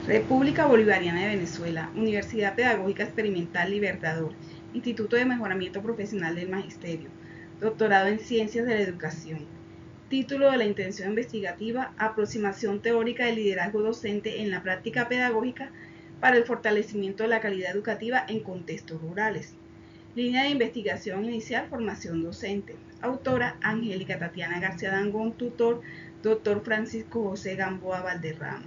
República Bolivariana de Venezuela, Universidad Pedagógica Experimental Libertador, Instituto de Mejoramiento Profesional del Magisterio, Doctorado en Ciencias de la Educación. Título de la intención investigativa: Aproximación teórica del liderazgo docente en la práctica pedagógica para el fortalecimiento de la calidad educativa en contextos rurales. Línea de investigación inicial: formación docente. Autora: Angélica Tatiana García Dangón. Tutor: Dr. Francisco José Gamboa Valderrama.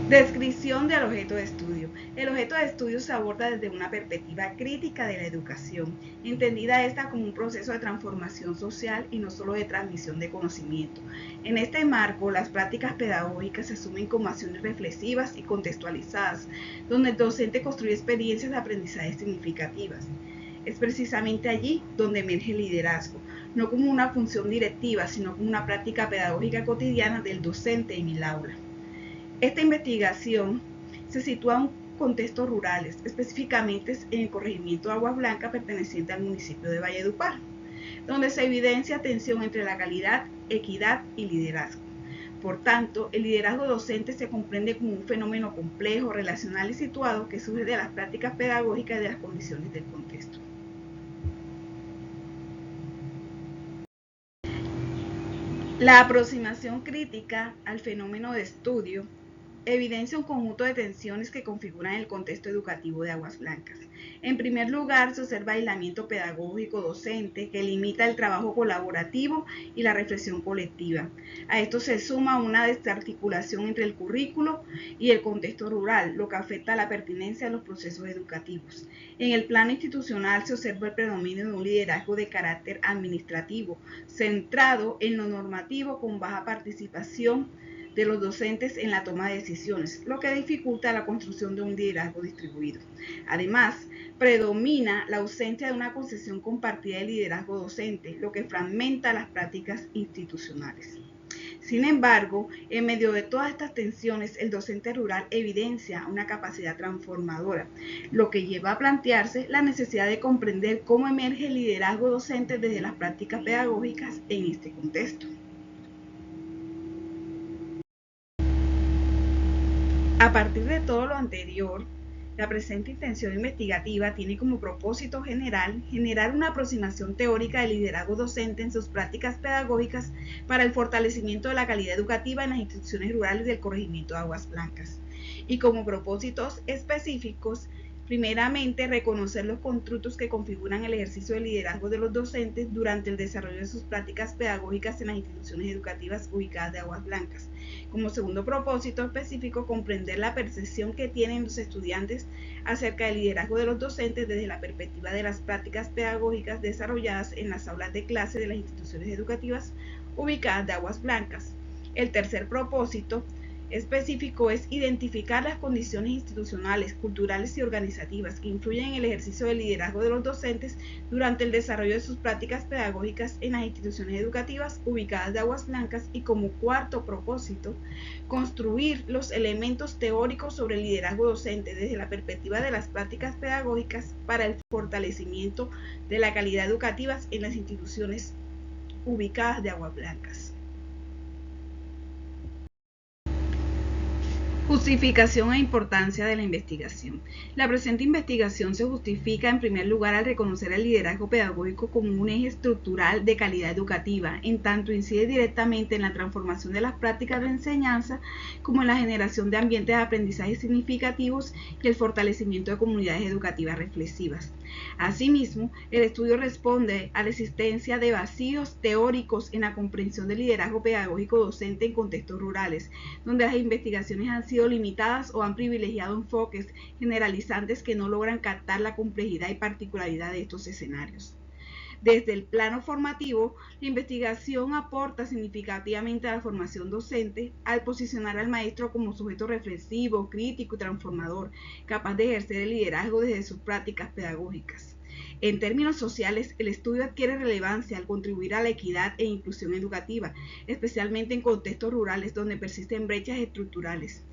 Descripción del objeto de estudio. El objeto de estudio se aborda desde una perspectiva crítica de la educación, entendida esta como un proceso de transformación social y no solo de transmisión de conocimiento. En este marco, las prácticas pedagógicas se asumen como acciones reflexivas y contextualizadas, donde el docente construye experiencias de aprendizaje significativas. Es precisamente allí donde emerge el liderazgo, no como una función directiva, sino como una práctica pedagógica cotidiana del docente en el aula. Esta investigación se sitúa en contextos rurales, específicamente en el corregimiento de Aguas Blancas perteneciente al municipio de Valledupar, donde se evidencia tensión entre la calidad, equidad y liderazgo. Por tanto, el liderazgo docente se comprende como un fenómeno complejo, relacional y situado que surge de las prácticas pedagógicas y de las condiciones del contexto. La aproximación crítica al fenómeno de estudio evidencia un conjunto de tensiones que configuran el contexto educativo de Aguas Blancas. En primer lugar, se observa aislamiento pedagógico docente que limita el trabajo colaborativo y la reflexión colectiva. A esto se suma una desarticulación entre el currículo y el contexto rural, lo que afecta a la pertinencia de los procesos educativos. En el plano institucional se observa el predominio de un liderazgo de carácter administrativo, centrado en lo normativo con baja participación de los docentes en la toma de decisiones, lo que dificulta la construcción de un liderazgo distribuido. Además, predomina la ausencia de una concepción compartida de liderazgo docente, lo que fragmenta las prácticas institucionales. Sin embargo, en medio de todas estas tensiones, el docente rural evidencia una capacidad transformadora, lo que lleva a plantearse la necesidad de comprender cómo emerge el liderazgo docente desde las prácticas pedagógicas en este contexto. A partir de todo lo anterior, la presente intención investigativa tiene como propósito general generar una aproximación teórica del liderazgo docente en sus prácticas pedagógicas para el fortalecimiento de la calidad educativa en las instituciones rurales del corregimiento de Aguas Blancas. Y como propósitos específicos, primeramente, reconocer los constructos que configuran el ejercicio del liderazgo de los docentes durante el desarrollo de sus prácticas pedagógicas en las instituciones educativas ubicadas de Aguas Blancas. Como segundo propósito específico, comprender la percepción que tienen los estudiantes acerca del liderazgo de los docentes desde la perspectiva de las prácticas pedagógicas desarrolladas en las aulas de clase de las instituciones educativas ubicadas de Aguas Blancas. El tercer propósito específico es identificar las condiciones institucionales, culturales y organizativas que influyen en el ejercicio del liderazgo de los docentes durante el desarrollo de sus prácticas pedagógicas en las instituciones educativas ubicadas de Aguas Blancas. Y como cuarto propósito, construir los elementos teóricos sobre el liderazgo docente desde la perspectiva de las prácticas pedagógicas para el fortalecimiento de la calidad educativa en las instituciones ubicadas de Aguas Blancas. Justificación e importancia de la investigación. La presente investigación se justifica en primer lugar al reconocer el liderazgo pedagógico como un eje estructural de calidad educativa, en tanto incide directamente en la transformación de las prácticas de enseñanza como en la generación de ambientes de aprendizaje significativos y el fortalecimiento de comunidades educativas reflexivas. Asimismo, el estudio responde a la existencia de vacíos teóricos en la comprensión del liderazgo pedagógico docente en contextos rurales, donde las investigaciones han sido limitadas o han privilegiado enfoques generalizantes que no logran captar la complejidad y particularidad de estos escenarios. Desde el plano formativo, la investigación aporta significativamente a la formación docente al posicionar al maestro como sujeto reflexivo, crítico y transformador, capaz de ejercer el liderazgo desde sus prácticas pedagógicas. En términos sociales, el estudio adquiere relevancia al contribuir a la equidad e inclusión educativa, especialmente en contextos rurales donde persisten brechas estructurales.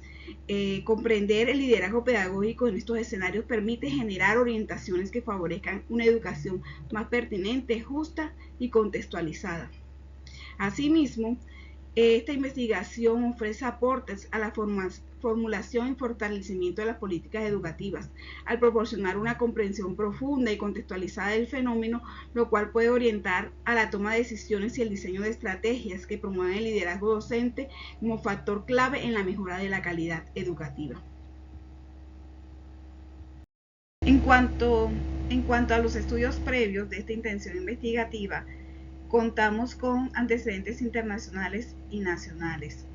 Comprender el liderazgo pedagógico en estos escenarios permite generar orientaciones que favorezcan una educación más pertinente, justa y contextualizada. Asimismo, Esta investigación ofrece aportes a la formulación y fortalecimiento de las políticas educativas, al proporcionar una comprensión profunda y contextualizada del fenómeno, lo cual puede orientar a la toma de decisiones y el diseño de estrategias que promueven el liderazgo docente como factor clave en la mejora de la calidad educativa. En cuanto a los estudios previos de esta intención investigativa, contamos con antecedentes internacionales y nacionales.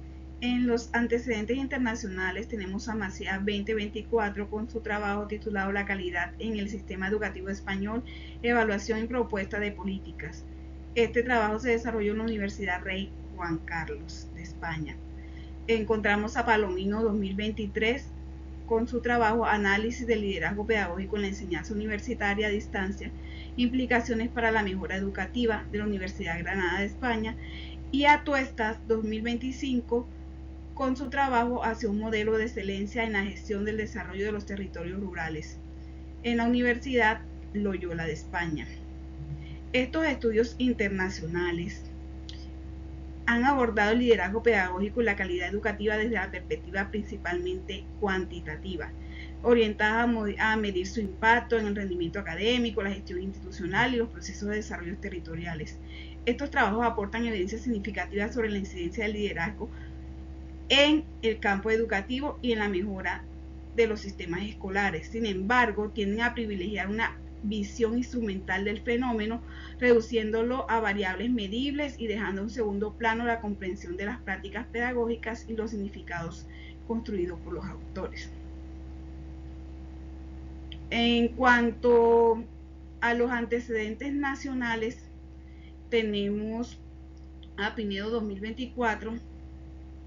En los antecedentes internacionales tenemos a Maciá 2024 con su trabajo titulado La calidad en el sistema educativo español, evaluación y propuesta de políticas. Este trabajo se desarrolló en la Universidad Rey Juan Carlos de España. Encontramos a Palomino 2023 con su trabajo Análisis del liderazgo pedagógico en la enseñanza universitaria a distancia, implicaciones para la mejora educativa, de la Universidad Granada de España, y a Tuestas 2025 con su trabajo hacia un modelo de excelencia en la gestión del desarrollo de los territorios rurales, en la Universidad Loyola de España. Estos estudios internacionales han abordado el liderazgo pedagógico y la calidad educativa desde la perspectiva principalmente cuantitativa, orientada a medir su impacto en el rendimiento académico, la gestión institucional y los procesos de desarrollo territoriales. Estos trabajos aportan evidencias significativas sobre la incidencia del liderazgo en el campo educativo y en la mejora de los sistemas escolares. Sin embargo, tienden a privilegiar una visión instrumental del fenómeno, reduciéndolo a variables medibles y dejando en segundo plano la comprensión de las prácticas pedagógicas y los significados construidos por los autores. En cuanto a los antecedentes nacionales, tenemos a Pinedo 2024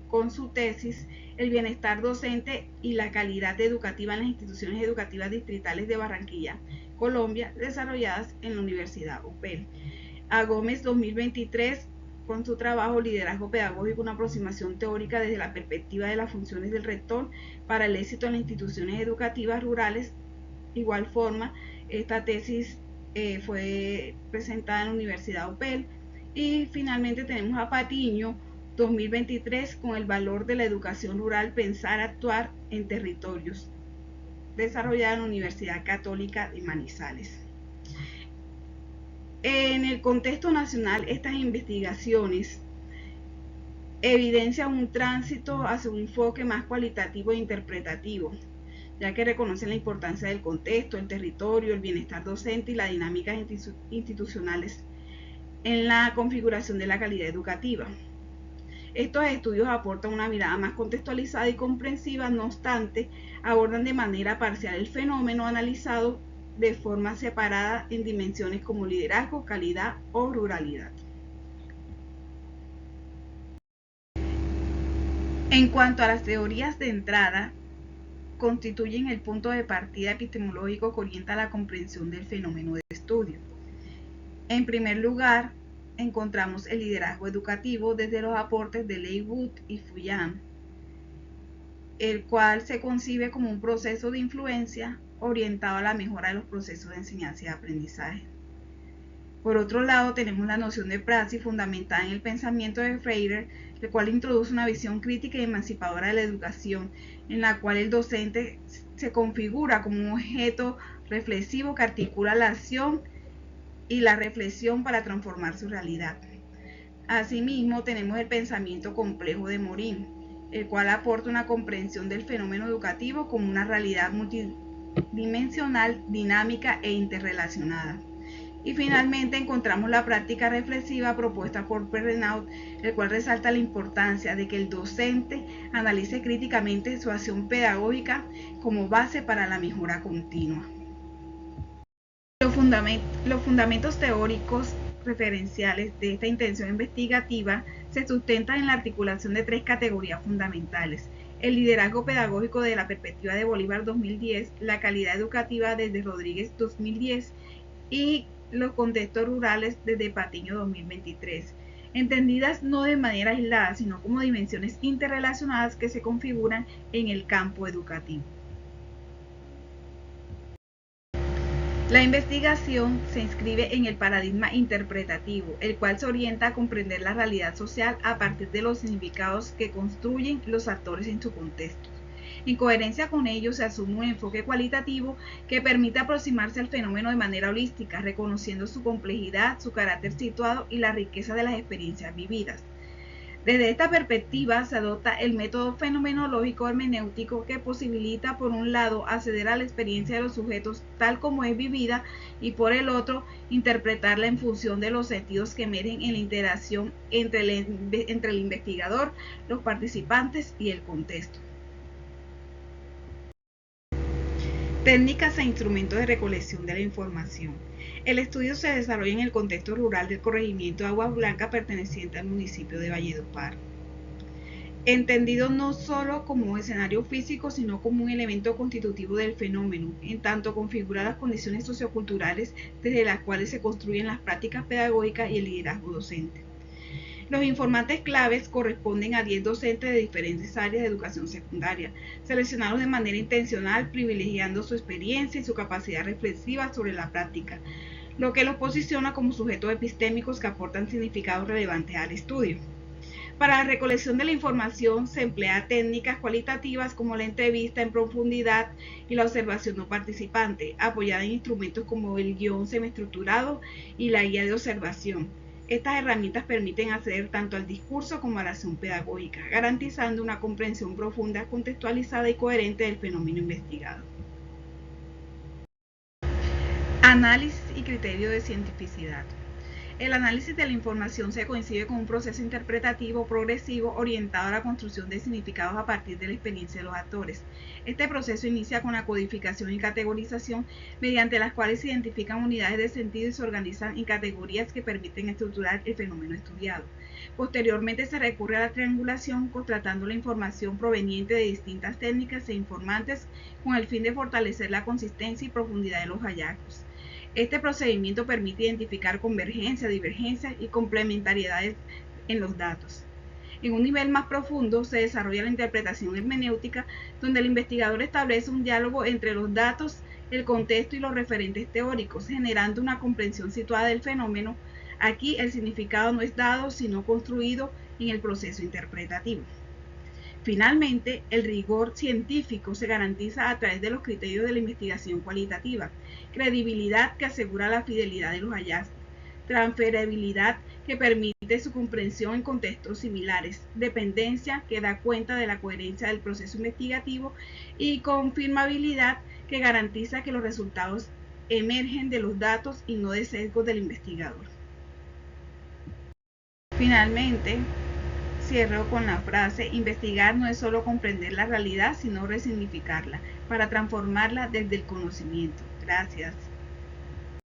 con su tesis El bienestar docente y la calidad educativa en las instituciones educativas distritales de Barranquilla, Colombia, desarrolladas en la Universidad UPEL. A Gómez 2023 con su trabajo Liderazgo Pedagógico, una aproximación teórica desde la perspectiva de las funciones del rector para el éxito en las instituciones educativas rurales. Igual forma, esta tesis fue presentada en la Universidad UPEL. Y finalmente tenemos a Patiño 2023 con el valor de la educación rural, pensar, actuar en territorios, desarrollada en la Universidad Católica de Manizales. En el contexto nacional, estas investigaciones evidencian un tránsito hacia un enfoque más cualitativo e interpretativo, ya que reconocen la importancia del contexto, el territorio, el bienestar docente y las dinámicas institucionales en la configuración de la calidad educativa. Estos estudios aportan una mirada más contextualizada y comprensiva, no obstante, abordan de manera parcial el fenómeno analizado de forma separada en dimensiones como liderazgo, calidad o ruralidad. En cuanto a las teorías de entrada, constituyen el punto de partida epistemológico que orienta la comprensión del fenómeno de estudio. En primer lugar, encontramos el liderazgo educativo desde los aportes de Leywood y Fuyang, el cual se concibe como un proceso de influencia orientado a la mejora de los procesos de enseñanza y aprendizaje. Por otro lado, tenemos la noción de praxis fundamentada en el pensamiento de Freire, el cual introduce una visión crítica y emancipadora de la educación, en la cual el docente se configura como un objeto reflexivo que articula la acción y la reflexión para transformar su realidad. Asimismo, tenemos el pensamiento complejo de Morin, el cual aporta una comprensión del fenómeno educativo como una realidad multidimensional, dinámica e interrelacionada. Y finalmente encontramos la práctica reflexiva propuesta por Perrenaud, el cual resalta la importancia de que el docente analice críticamente su acción pedagógica como base para la mejora continua. Los fundamentos teóricos referenciales de esta intención investigativa se sustentan en la articulación de tres categorías fundamentales: el liderazgo pedagógico desde la perspectiva de Bolívar 2010, la calidad educativa desde Rodríguez 2010 y los contextos rurales desde Patiño 2023, entendidas no de manera aislada, sino como dimensiones interrelacionadas que se configuran en el campo educativo. La investigación se inscribe en el paradigma interpretativo, el cual se orienta a comprender la realidad social a partir de los significados que construyen los actores en su contexto. En coherencia con ello, se asume un enfoque cualitativo que permite aproximarse al fenómeno de manera holística, reconociendo su complejidad, su carácter situado y la riqueza de las experiencias vividas. Desde esta perspectiva se adopta el método fenomenológico hermenéutico que posibilita, por un lado, acceder a la experiencia de los sujetos tal como es vivida y, por el otro, interpretarla en función de los sentidos que emergen en la interacción entre el investigador, los participantes y el contexto. Técnicas e instrumentos de recolección de la información. El estudio se desarrolla en el contexto rural del corregimiento de Aguas Blancas perteneciente al municipio de Valledupar. Entendido no solo como escenario físico, sino como un elemento constitutivo del fenómeno, en tanto configura las condiciones socioculturales desde las cuales se construyen las prácticas pedagógicas y el liderazgo docente. Los informantes claves corresponden a 10 docentes de diferentes áreas de educación secundaria, seleccionados de manera intencional, privilegiando su experiencia y su capacidad reflexiva sobre la práctica, lo que los posiciona como sujetos epistémicos que aportan significados relevantes al estudio. Para la recolección de la información se emplea técnicas cualitativas como la entrevista en profundidad y la observación no participante, apoyada en instrumentos como el guión semiestructurado y la guía de observación. Estas herramientas permiten acceder tanto al discurso como a la acción pedagógica, garantizando una comprensión profunda, contextualizada y coherente del fenómeno investigado. Análisis y criterio de cientificidad. El análisis de la información se concibe como un proceso interpretativo progresivo orientado a la construcción de significados a partir de la experiencia de los actores. Este proceso inicia con la codificación y categorización, mediante las cuales se identifican unidades de sentido y se organizan en categorías que permiten estructurar el fenómeno estudiado. Posteriormente se recurre a la triangulación, contrastando la información proveniente de distintas técnicas e informantes con el fin de fortalecer la consistencia y profundidad de los hallazgos. Este procedimiento permite identificar convergencias, divergencias y complementariedades en los datos. En un nivel más profundo se desarrolla la interpretación hermenéutica, donde el investigador establece un diálogo entre los datos, el contexto y los referentes teóricos, generando una comprensión situada del fenómeno. Aquí el significado no es dado, sino construido en el proceso interpretativo. Finalmente, el rigor científico se garantiza a través de los criterios de la investigación cualitativa: credibilidad, que asegura la fidelidad de los hallazgos; transferabilidad, que permite su comprensión en contextos similares; dependencia, que da cuenta de la coherencia del proceso investigativo; y confirmabilidad, que garantiza que los resultados emergen de los datos y no de sesgos del investigador. Finalmente, cierro con la frase: investigar no es solo comprender la realidad, sino resignificarla, para transformarla desde el conocimiento. Gracias.